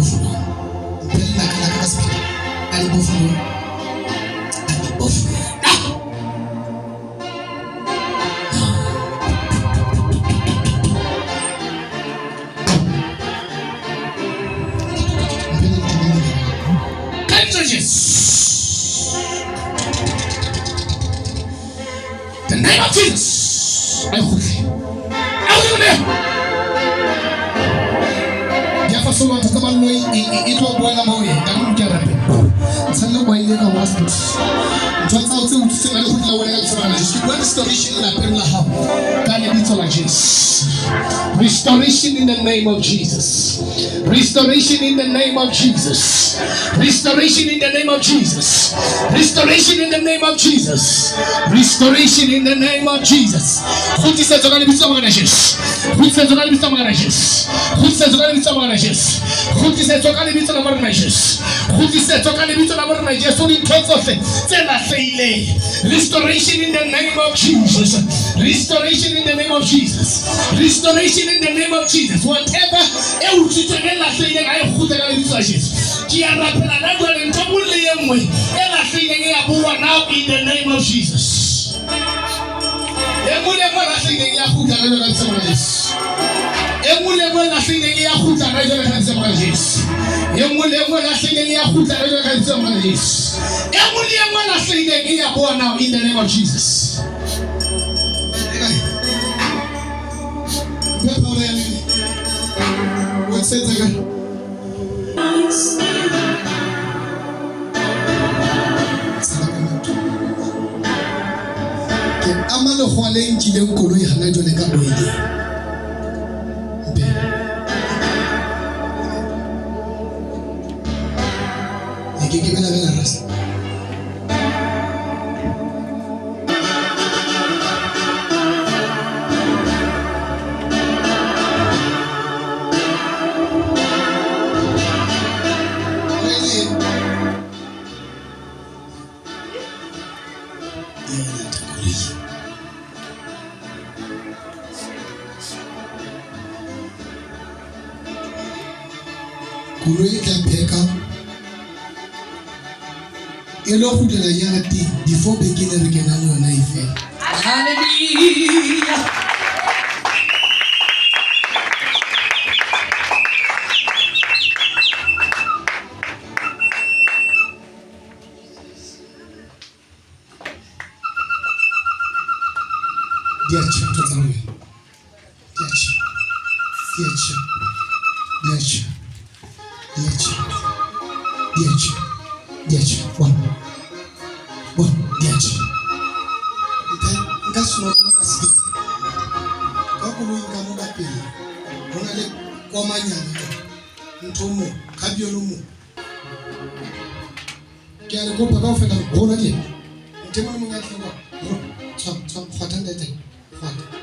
bofulo mpella kana ka speed ali bofulo the name of Jesus. I hope Solo kama noi ito bwana moyo ndamu jarabe sanno boye ka hospital twatsa utse utse ngale hutla wena ka tsana just one restoration la perla ha kale bitso la Jesus. Restoration in the name of Jesus. Restoration in the name of Jesus. Restoration in the name of Jesus. Restoration in the name of Jesus. Restoration in the name of Jesus. Who says to kale bitso ngana Jesus? Who says to kale bitso ngana Jesus? Who says to kale bitso ngana Jesus? Who says to kale bitso ngana Jesus? Who says to kale bitso ngana Jesus? So in terms of restoration in the name of Jesus. Restoration in the name of Jesus. Restoration in the name of Jesus. Whatever now in the name of Jesus. Now in the name of Jesus. What's it again? Amalo khwale ntile nkolo ya hana jole ka boile. Ke bela rasa. Kuroi ka pheka elo khudela yati before begin re kena le yona ife. Hallelujah. Diacha totally. Diacha. One. Diacha. That's not asking. Kakulu inkamuda pili. Onale kwa manyana. Ntomo, kabiolumu. Kiale kopa kaufena. Ona je. Ntema mungati kwa. Cham, khatanda te. Khat.